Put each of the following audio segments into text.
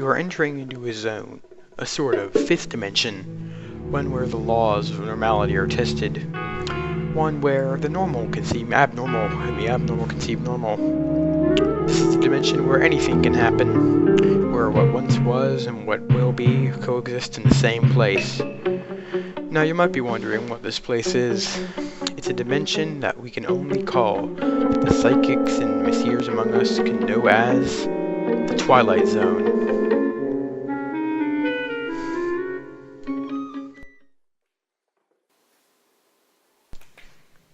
You are entering into a zone, a sort of fifth dimension, one where the laws of normality are tested, one where the normal can seem abnormal and the abnormal can seem normal. This is a dimension where anything can happen, where what once was and what will be coexist in the same place. Now you might be wondering what this place is. It's a dimension that we can only call, that the psychics and messieurs among us can know as, the Twilight Zone.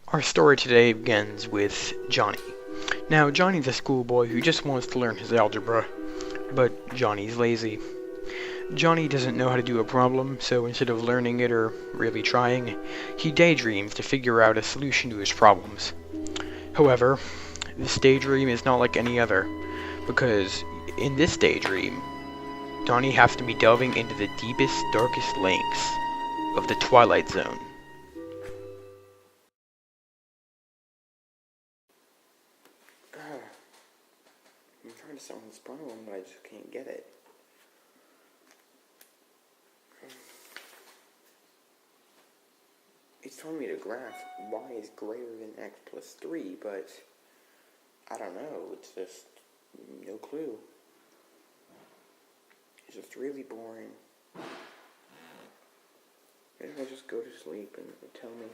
Our story today begins with Johnny. Now, Johnny's a schoolboy who just wants to learn his algebra, but Johnny's lazy. Johnny doesn't know how to do a problem, so instead of learning it or really trying, he daydreams to figure out a solution to his problems. However, this daydream is not like any other, because in this daydream, Johnny has to be delving into the deepest, darkest lengths of the Twilight Zone. I'm trying to solve this problem, but I just can't get it. It's telling me to graph y is greater than x plus 3, but I don't know, it's just no clue. It's just really boring. Maybe I'll just go to sleep and it'll tell me.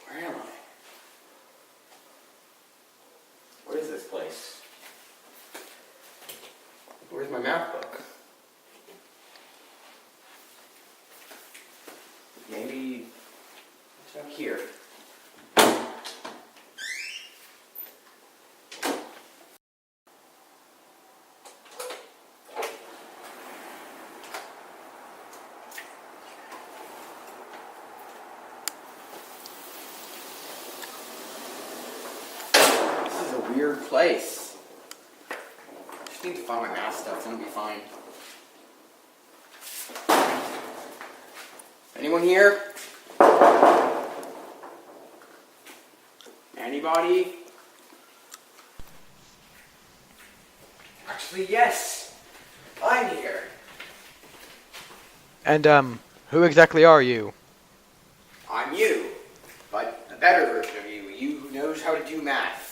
Where am I? What is this place? Where's my math book? Maybe it's up here. Weird place. Just need to find my math stuff, then it'll be fine. Anyone here? Anybody? Actually, yes. I'm here. And, who exactly are you? I'm you, but a better version of you. You who knows how to do math.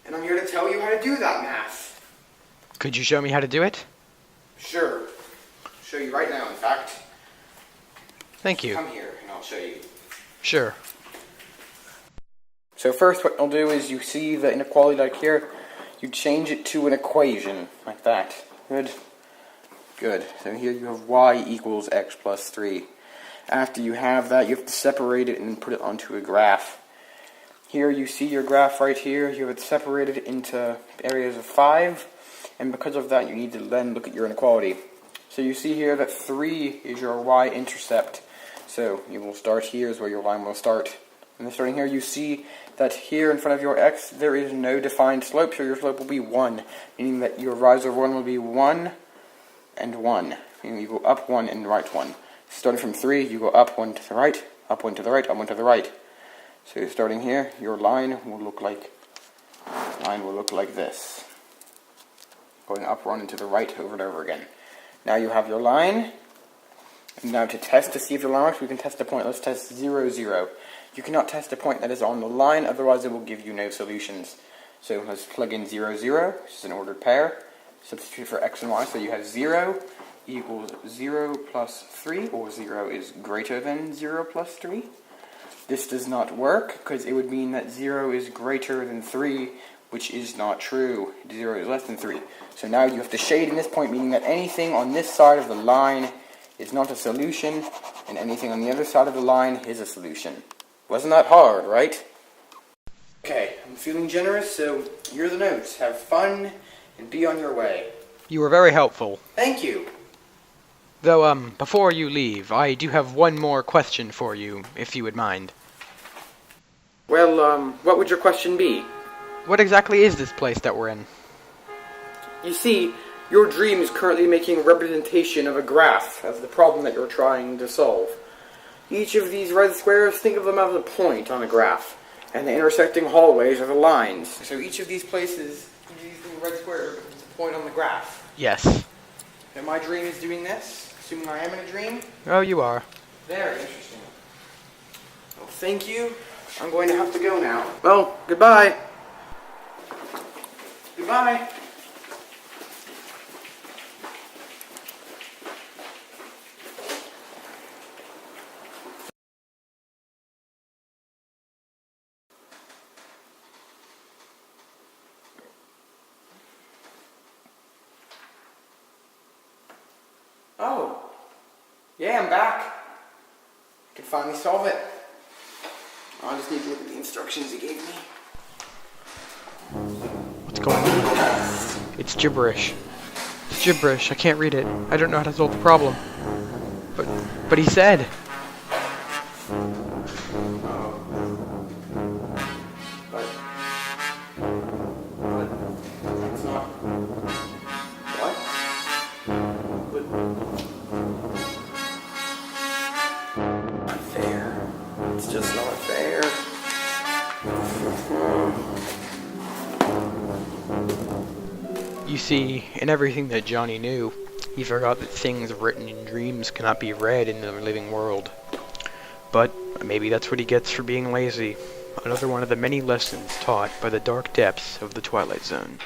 And I'm here to tell you how to do that math. Could you show me how to do it? Sure. I'll show you right now, in fact. Thank you. Come here, and I'll show you. Sure. So first what I'll do is you see the inequality like here, you change it to an equation, like that. Good? Good. So here you have y equals x plus 3. After you have that, you have to separate it and put it onto a graph. Here you see your graph right here, you have it separated into areas of 5, and because of that you need to then look at your inequality. So you see here that 3 is your y-intercept, so you will start here is where your line will start. And then starting here you see that here in front of your x there is no defined slope, so your slope will be 1, meaning that your rise of 1 will be 1 and 1, meaning you go up 1 and right 1. Starting from 3 you go up 1 to the right, up 1 to the right, up 1 to the right. So starting here, your line will look like this. Going up 1 and to the right over and over again. Now you have your line. And now to test to see if your line works, we can test a point. Let's test 0, 0. You cannot test a point that is on the line, otherwise it will give you no solutions. So let's plug in 0, 0, which is an ordered pair. Substitute for x and y, so you have 0 equals 0 plus 3, or 0 is greater than 0 plus 3. This does not work, because it would mean that 0 is greater than 3, which is not true. 0 is less than 3. So now you have to shade in this point, meaning that anything on this side of the line is not a solution, and anything on the other side of the line is a solution. Wasn't that hard, right? Okay, I'm feeling generous, so here are the notes. Have fun, and be on your way. You were very helpful. Thank you. Though, before you leave, I do have one more question for you, if you would mind. Well, what would your question be? What exactly is this place that we're in? You see, your dream is currently making a representation of a graph as the problem that you're trying to solve. Each of these red squares, think of them as a point on a graph, and the intersecting hallways are the lines. So each of these places, these little red squares, is a point on the graph. Yes. And my dream is doing this, assuming I am in a dream. Oh, you are. Very interesting. Well, thank you. I'm going to have to go now. Well, goodbye. Goodbye. Oh, yeah, I'm back. I can finally solve it. I just need to look at the instructions he gave me. What's going on? It's gibberish. It's gibberish. I can't read it. I don't know how to solve the problem. But he said. But it's not. What? Not fair. It's just not fair. You see, in everything that Johnny knew, he forgot that things written in dreams cannot be read in the living world. But maybe that's what he gets for being lazy. Another one of the many lessons taught by the dark depths of the Twilight Zone.